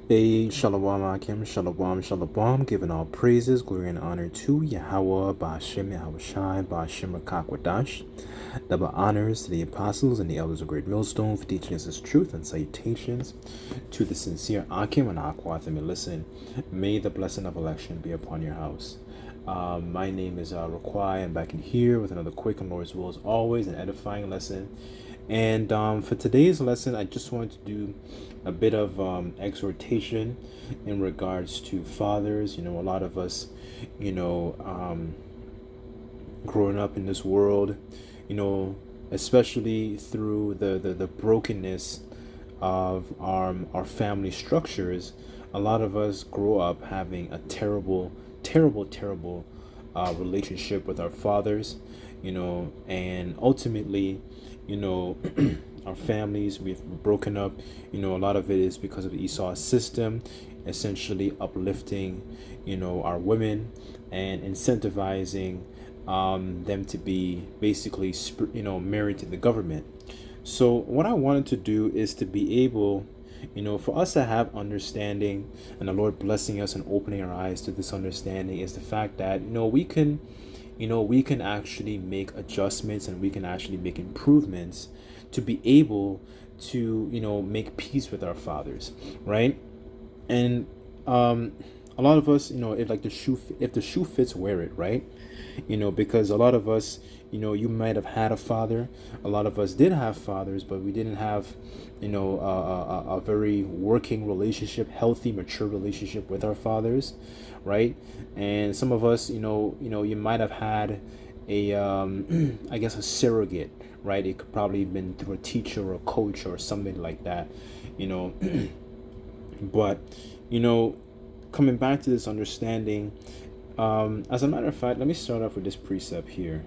Hey, Shalom Akim, Shalom, Shalom, giving all praises, glory, and honor to Yahweh, Ba'ashem, Yahweh Shai, Ba'ashem, Rakakwadash. Double honors to the apostles and the elders of Great Millstone for teaching us this truth, and salutations to the sincere Akim and Aquatham. And listen, may the blessing of election be upon your house. My name is Raquai. I'm back in here with another quick and Lord's will as always, an edifying lesson. And for today's lesson, I just wanted to do a bit of exhortation in regards to fathers. A lot of us, growing up in this world, especially through the brokenness of our family structures, a lot of us grow up having a terrible relationship with our fathers, and ultimately, you know, our families, we've broken up. A lot of it is because of Esau's system, essentially uplifting, our women and incentivizing them to be basically, married to the government. So what I wanted to do is to be able, for us to have understanding, and the Lord blessing us and opening our eyes to this understanding, is the fact that, we can actually make adjustments, and we can actually make improvements to be able to, make peace with our fathers, right? And a lot of us, if the shoe fits, wear it, right? Because a lot of us, you might have had a father. A lot of us did have fathers, but we didn't have, a very working relationship, healthy, mature relationship with our fathers, right? And some of us, you might have had a, I guess, a surrogate, right? It could probably have been through a teacher or a coach or something like that, you know. But, coming back to this understanding, as a matter of fact, let me start off with this precept here.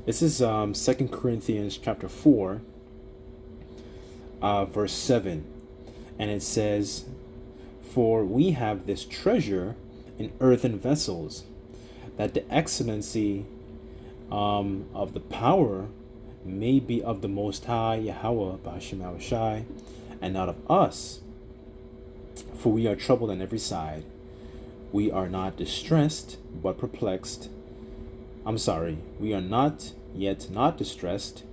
This is 2 Corinthians chapter 4, verse 7. And it says, "For we have this treasure in earthen vessels, that the excellency of the power may be of the Most High, Yahweh, Ba'ashem Yahweh Shai, and not of us. For we are troubled on every side. We are not distressed, but perplexed. We are not yet not distressed.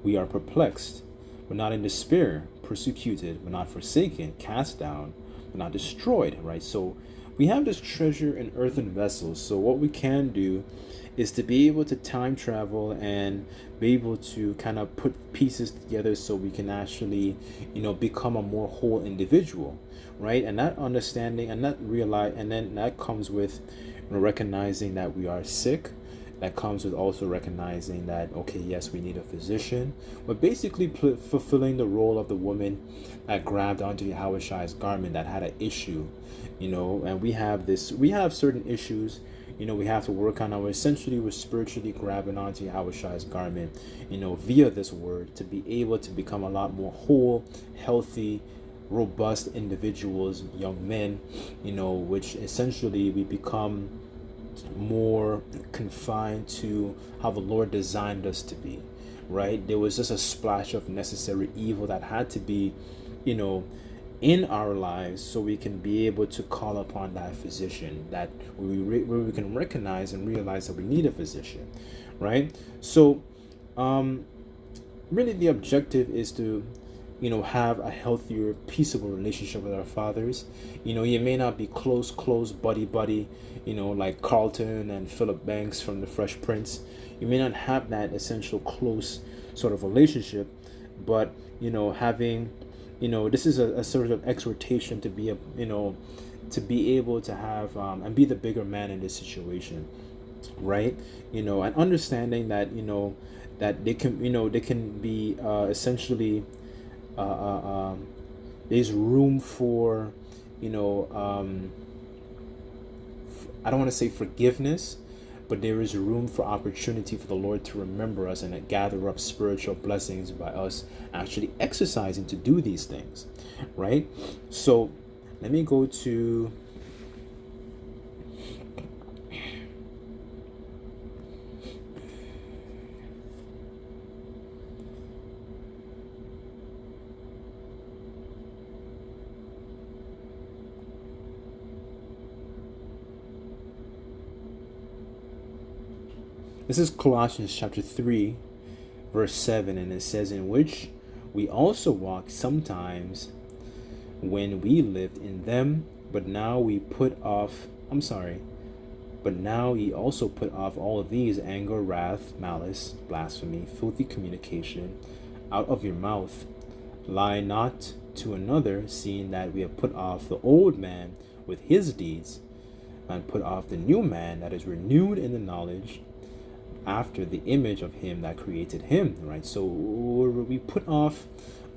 We are perplexed, but not in despair, persecuted, but not forsaken, cast down, but not destroyed," right? So we have this treasure in earthen vessels. So what we can do is to be able to time travel and be able to kind of put pieces together so we can actually, become a more whole individual, right? And that understanding and then that comes with recognizing that we are sick. That comes with also recognizing that, okay, yes, we need a physician, but basically fulfilling the role of the woman that grabbed onto Yahweh Shai's garment that had an issue, and we have certain issues, we have to work on. We're spiritually grabbing onto Yahweh Shai's garment, via this word, to be able to become a lot more whole, healthy, robust individuals, young men, which essentially we become more confined to how the Lord designed us to be, right? There was just a splash of necessary evil that had to be, in our lives, so we can be able to call upon that physician, that where we can recognize and realize that we need a physician, right? So really the objective is to have a healthier, peaceable relationship with our fathers. You may not be close buddy, like Carlton and Philip Banks from the Fresh Prince. You may not have that essential close sort of relationship, but having, this is a sort of exhortation to be to be able to have and be the bigger man in this situation, right? And understanding that that they can be essentially there's room for I don't want to say forgiveness, but there is room for opportunity for the Lord to remember us and gather up spiritual blessings by us actually exercising to do these things, right? So let me go to This is Colossians chapter 3, verse 7, and it says, in which we also walked sometimes when we lived in them, but now we put off, but now ye also put off all of these: anger, wrath, malice, blasphemy, filthy communication out of your mouth. Lie not to another, seeing that we have put off the old man with his deeds, and put off the new man that is renewed in the knowledge after the image of him that created him. Right? So we put off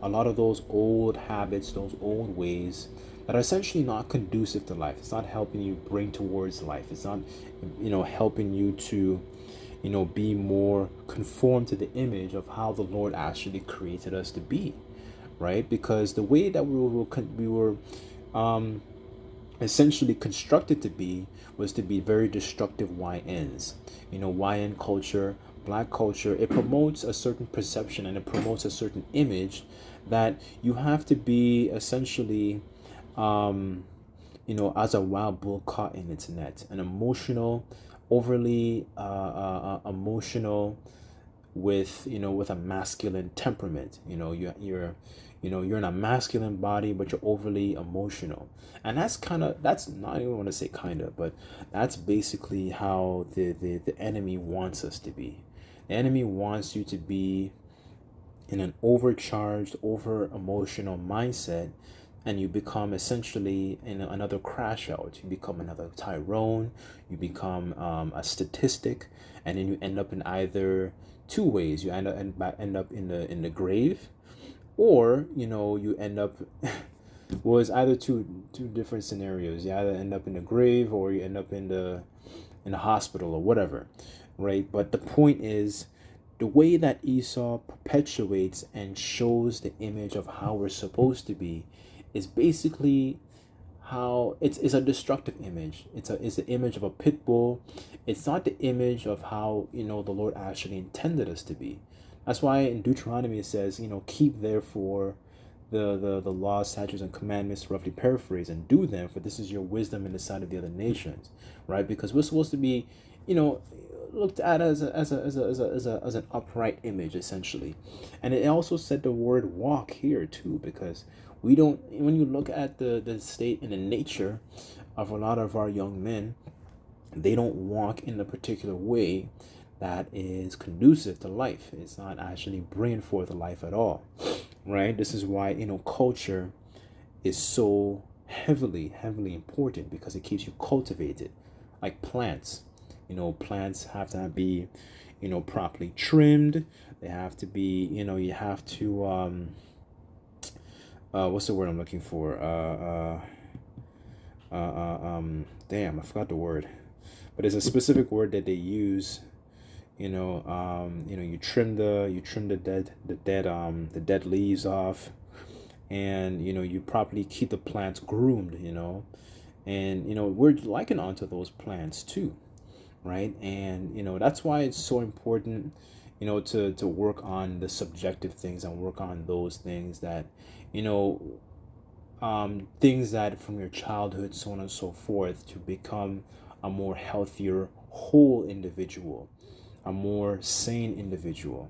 a lot of those old habits, those old ways that are essentially not conducive to life. It's not helping you bring towards life. It's not, helping you to, be more conformed to the image of how the Lord actually created us to be, right? Because the way that we were essentially constructed to be was to be very destructive YNs. YN culture, black culture, it promotes a certain perception and it promotes a certain image that you have to be essentially as a wild bull caught in its net, an emotional, overly emotional, with a masculine temperament. You're in a masculine body, but you're overly emotional, and that's not even want to say but that's basically how the enemy wants us to be. The enemy wants you to be in an overcharged, over emotional mindset, and you become essentially in another crash out. You become another Tyrone. You become a statistic, and then you end up in either two ways. You end up in the grave, or you end up well, it's either two different scenarios. You either end up in the grave or you end up in the hospital or whatever, right? But the point is, the way that Esau perpetuates and shows the image of how we're supposed to be is basically how it's a destructive image. It's the image of a pit bull. It's not the image of how the Lord actually intended us to be. That's why in Deuteronomy it says, keep therefore the laws, statutes, and commandments, roughly paraphrase, and do them, for this is your wisdom in the sight of the other nations, right? Because we're supposed to be, looked at as an upright image, essentially. And it also said the word walk here too, because we don't, when you look at the state and the nature of a lot of our young men, they don't walk in a particular way that is conducive to life. It's not actually bringing forth life at all, right? This is why culture is so heavily important, because it keeps you cultivated. Like plants, plants have to be properly trimmed. They have to be, you have to what's the word I'm looking for? Damn, I forgot the word, but it's a specific word that they use. You trim the dead leaves off, and you properly keep the plants groomed, and we're likened onto those plants too, right? And that's why it's so important to work on the subjective things and work on those things that things that from your childhood, so on and so forth, to become a more healthier whole individual, a more sane individual,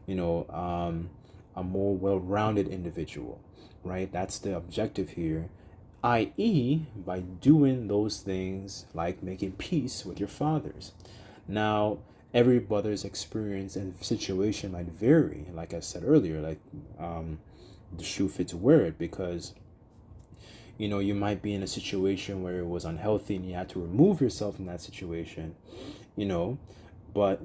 a more well-rounded individual, right? That's the objective here, i.e., by doing those things like making peace with your fathers. Now, every brother's experience and situation might vary, like I said earlier, like the shoe fits wear it, because you might be in a situation where it was unhealthy and you had to remove yourself from that situation, but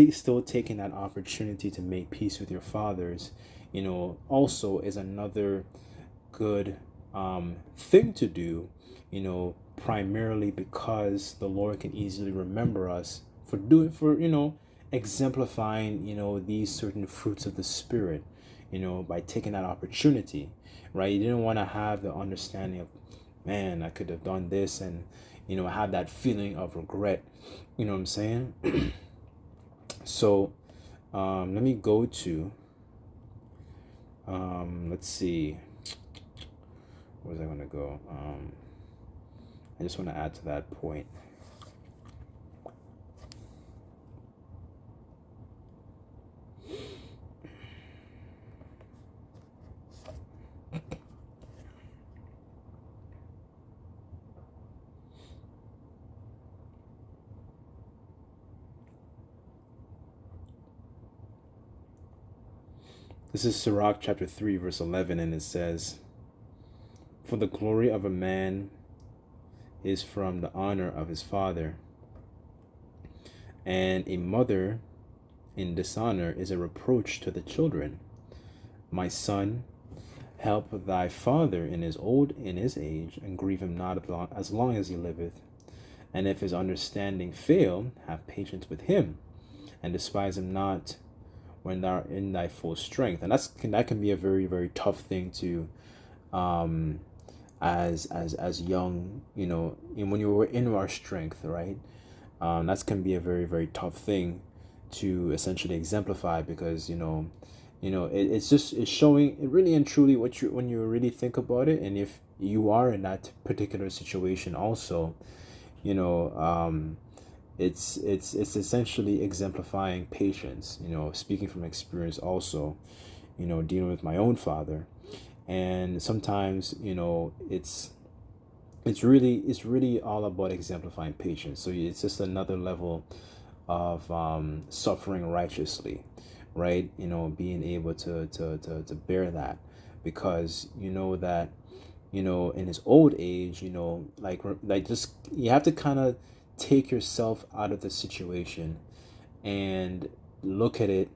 still taking that opportunity to make peace with your fathers, also is another good thing to do, primarily because the Lord can easily remember us for exemplifying these certain fruits of the Spirit, by taking that opportunity, right? You didn't want to have the understanding of, man, I could have done this, and have that feeling of regret. You know what I'm saying? So let me go to let's see, where's I going to go? I just want to add to that point. This is Sirach chapter 3, verse 11, and it says, "For the glory of a man is from the honor of his father, and a mother in dishonor is a reproach to the children. My son, help thy father in his age, and grieve him not as long as he liveth. And if his understanding fail, have patience with him, and despise him not when thou art in thy full strength." And that can be a very, very tough thing to, as young, and when you were in our strength, right? That can be a very, very tough thing to essentially exemplify, because it's showing it really and truly when you really think about it. And if you are in that particular situation also, it's essentially exemplifying patience, speaking from experience also, dealing with my own father. And sometimes, it's really all about exemplifying patience. So it's just another level of suffering righteously, right? Being able to bear that, because that in his old age, like just you have to kind of take yourself out of the situation and look at it,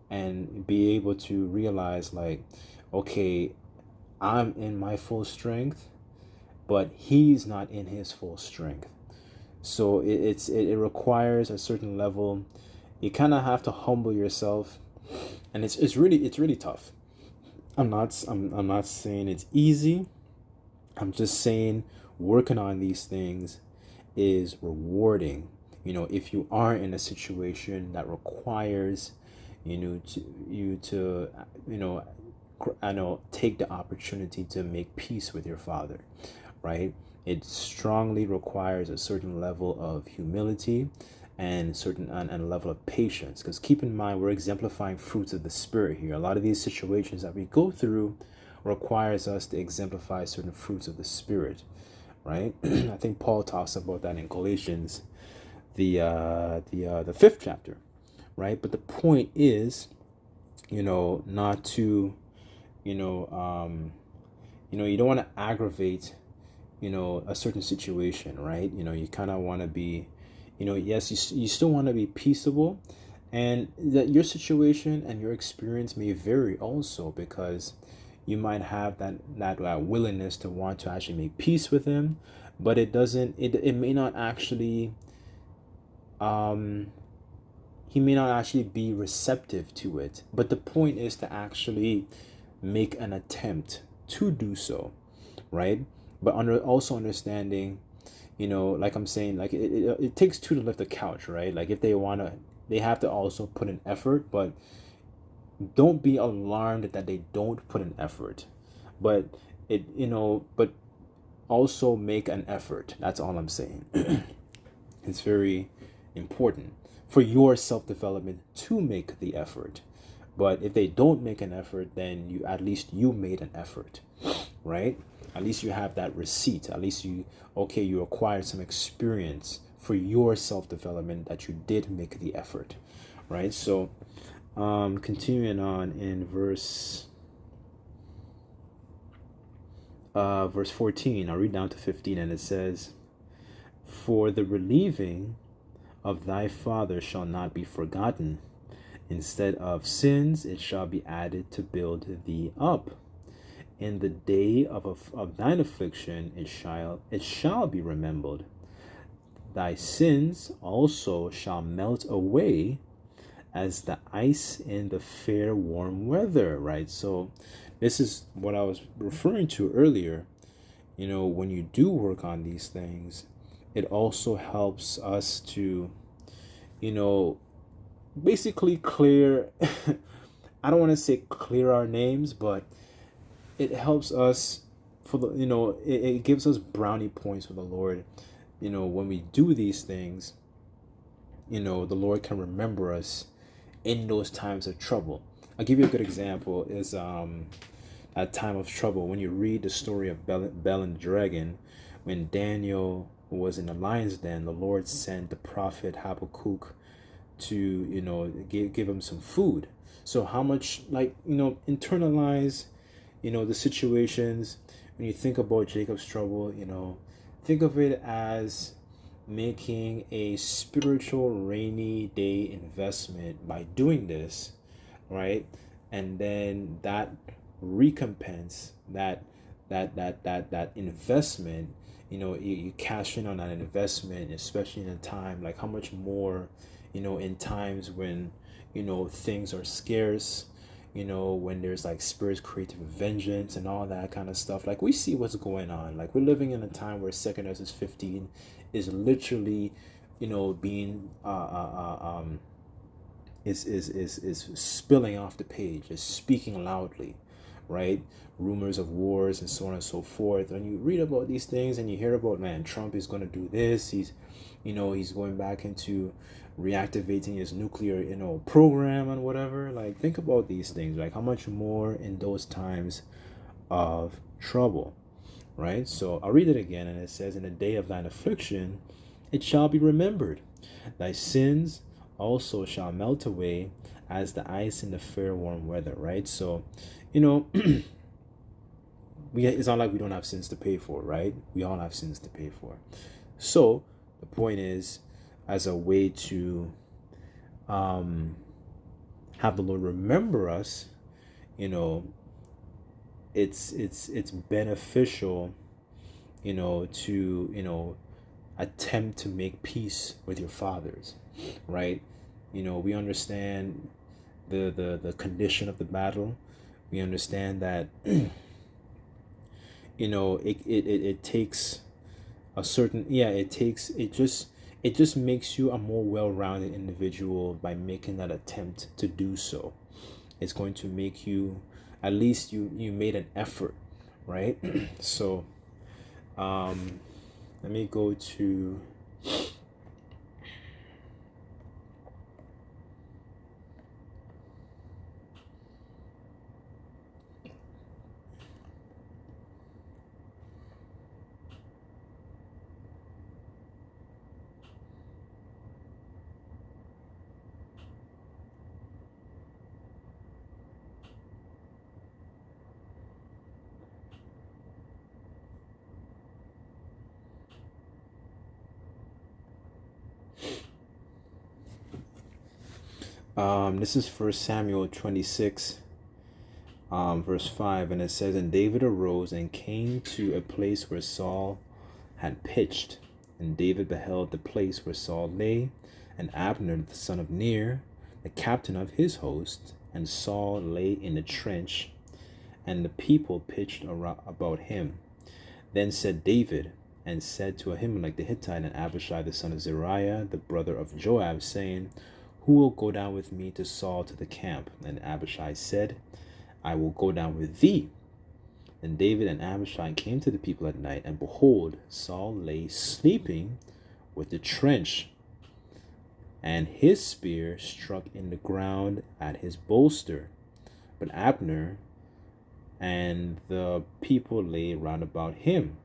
and be able to realize, like, okay, I'm in my full strength, but he's not in his full strength. So it requires a certain level. You kind of have to humble yourself, and it's really tough. I'm not saying it's easy. I'm just saying working on these things is rewarding. If you are in a situation that requires to I know, take the opportunity to make peace with your father, right? It strongly requires a certain level of humility and a level of patience, because keep in mind, we're exemplifying fruits of the spirit here. A lot of these situations that we go through requires us to exemplify certain fruits of the spirit, right? I think Paul talks about that in Galatians, the fifth chapter, right? But the point is, not to, you don't want to aggravate, a certain situation, right? You kind of want to be, yes, you still want to be peaceable, and that your situation and your experience may vary also, because you might have that willingness to want to actually make peace with him, but it may not actually, he may not actually be receptive to it. But the point is to actually make an attempt to do so, right? But also understanding, like I'm saying, like it takes two to lift a couch, right? Like if they have to also put an effort, but don't be alarmed that they don't put an effort. But but also make an effort. That's all I'm saying. It's very important for your self-development to make the effort. But if they don't make an effort, then at least you made an effort, right? At least you have that receipt. At least you acquired some experience for your self-development, that you did make the effort, right? So continuing on in verse 14, I'll read down to 15, and it says, "For the relieving of thy father shall not be forgotten. Instead of sins, it shall be added to build thee up. In the day of thine affliction, it shall be remembered. Thy sins also shall melt away as the ice in the fair warm weather," right? So this is what I was referring to earlier. When you do work on these things, it also helps us to, basically clear, I don't want to say clear our names, but it helps us for the, it gives us brownie points with the Lord. When we do these things, the Lord can remember us in those times of trouble. I'll give you a good example is at time of trouble. When you read the story of Bel and the dragon, when Daniel was in the lion's den, the Lord sent the prophet Habakkuk to, give him some food. So how much, like, internalize, the situations. When you think about Jacob's trouble, think of it as making a spiritual rainy day investment by doing this, right? And then that recompense, that investment, you cash in on that investment, especially in a time like how much more, in times when, things are scarce, when there's like spirits creative vengeance and all that kind of stuff. Like, we see what's going on. Like, we're living in a time where 2 Esdras 15 is literally, being is spilling off the page, is speaking loudly, right? Rumors of wars and so on and so forth. When you read about these things and you hear about, man, Trump is going to do this, he's going back into reactivating his nuclear, program and whatever. Like, think about these things, like how much more in those times of trouble, right? So I'll read it again, and it says, in the day of thine affliction, it shall be remembered. Thy sins also shall melt away as the ice in the fair warm weather, right? So, it's not like we don't have sins to pay for, right? We all have sins to pay for. So the point is, as a way to have the Lord remember us, it's beneficial, to attempt to make peace with your fathers, right? We understand the condition of the battle. We understand that it takes a certain, it just makes you a more well-rounded individual by making that attempt to do so. It's going to make you, at least you made an effort, right? So let me go to this is 1 Samuel 26, verse 5, and it says, and David arose and came to a place where Saul had pitched, and David beheld the place where Saul lay, and Abner the son of Ner, the captain of his host, and Saul lay in the trench, and the people pitched about him. Then said David, and said to Ahimelech the Hittite and Abishai the son of Zeruiah, the brother of Joab, saying, who will go down with me to Saul to the camp? And Abishai said, I will go down with thee. And David and Abishai came to the people at night, and behold, Saul lay sleeping with the trench, and his spear struck in the ground at his bolster. But Abner and the people lay round about him.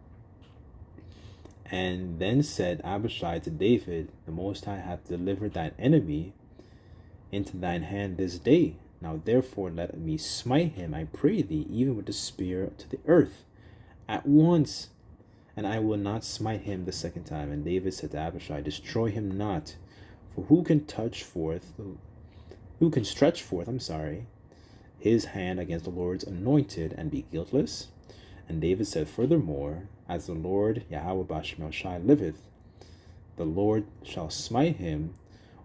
And then said Abishai to David, the Most High hath delivered thine enemy into thine hand this day. Now therefore let me smite him, I pray thee, even with the spear to the earth, at once, and I will not smite him the second time. And David said to Abishai, destroy him not, for who can stretch forth, his hand against the Lord's anointed and be guiltless? And David said, furthermore, as the Lord Yahweh Bashmel Shai liveth, the Lord shall smite him,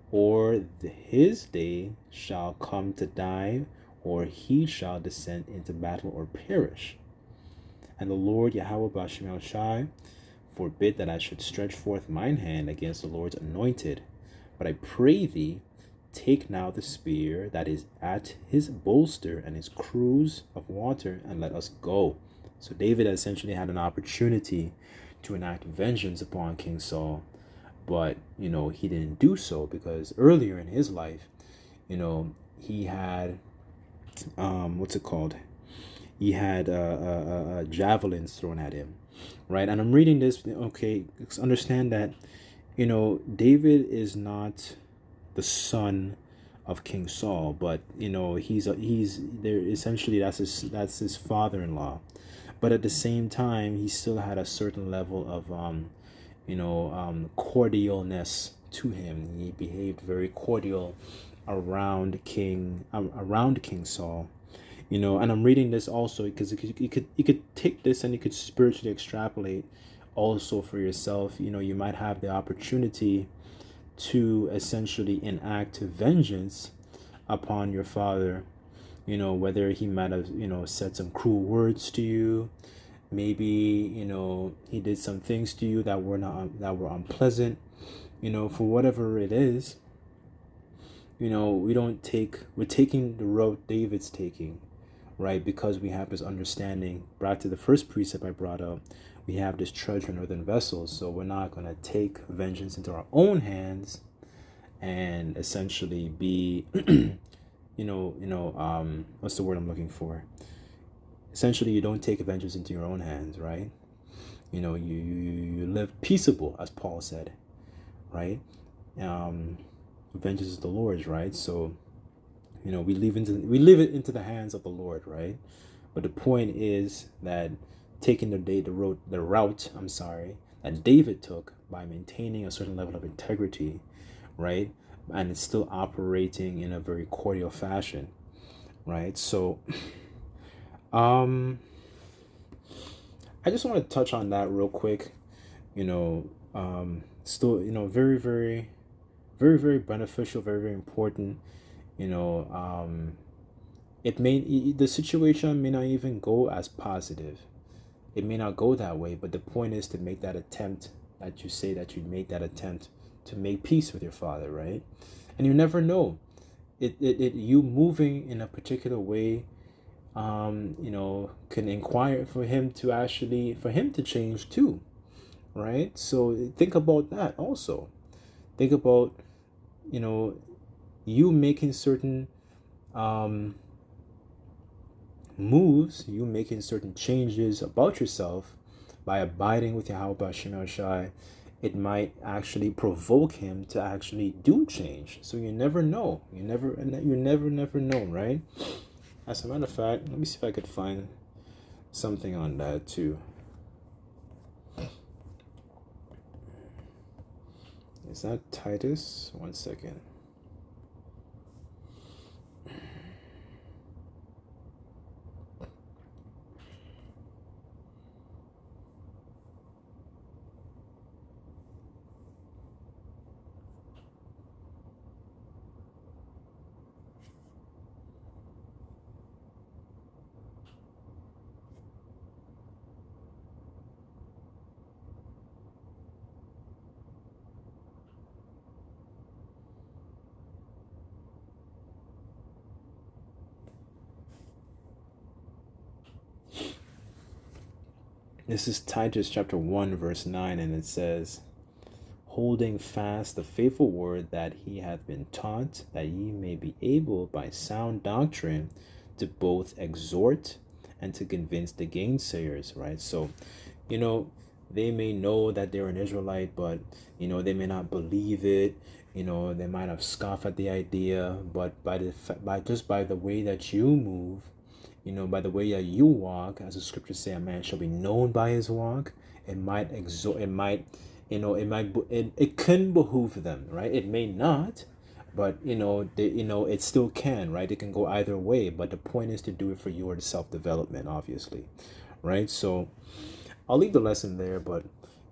or his day shall come to die, or he shall descend into battle or perish. And the Lord Yahweh Bashmel Shai forbid that I should stretch forth mine hand against the Lord's anointed. But I pray thee, take now the spear that is at his bolster and his cruse of water, and let us go. So David essentially had an opportunity to enact vengeance upon King Saul, but he didn't do so, because earlier in his life, he had he had javelins thrown at him, right? And I'm reading this, okay, understand that David is not the son of King Saul, but he's there. Essentially, that's his father-in-law. But at the same time, he still had a certain level of cordialness to him. He behaved very cordial around King Saul. And I'm reading this also because you could take this and you could spiritually extrapolate also for yourself. You might have the opportunity to essentially enact vengeance upon your father, whether he might have said some cruel words to you. Maybe he did some things to you that were unpleasant. For whatever it is, we're taking the road David's taking, right? Because we have this understanding. Back to the first precept I brought up, we have this treasure in earthen vessels. So we're not going to take vengeance into our own hands and essentially be, what's the word I'm looking for? Essentially, you don't take vengeance into your own hands, right? You live peaceable, as Paul said, right? Vengeance is the Lord's, right? So, we leave it into the hands of the Lord, right? But the point is that taking the route that David took by maintaining a certain level of integrity, right? And it's still operating in a very cordial fashion, right? So, I just want to touch on that real quick. Still, very, very, very, very beneficial, very, very important. The situation may not even go as positive. It may not go that way, but the point is to make that attempt, that you say that you made that attempt to make peace with your father, right? And you never know. You moving in a particular way, can inquire for him to change too, right? So think about that also. Think about, you making certain moves, you making certain changes about yourself by abiding with Yahweh Shem Shai. It might actually provoke him to actually do change. So you never know. You never know, right? As a matter of fact, let me see if I could find something on that too. Is that Titus? 1 second. This is Titus chapter 1, verse 9, and it says, holding fast the faithful word that he hath been taught, that ye may be able by sound doctrine to both exhort and to convince the gainsayers, right? So, they may know that they're an Israelite, but, they may not believe it. They might have scoffed at the idea, but by the way that you move, by the way that you walk, as the scriptures say, a man shall be known by his walk. It can behoove them, right? It may not, but it still can, right? It can go either way. But the point is to do it for your self-development, obviously, right? So I'll leave the lesson there, but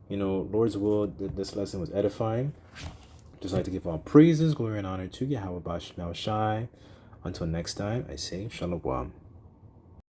Lord's will, this lesson was edifying. Just like to give all praises, glory, and honor to Yahweh Shai. Until next time, I say Shalom.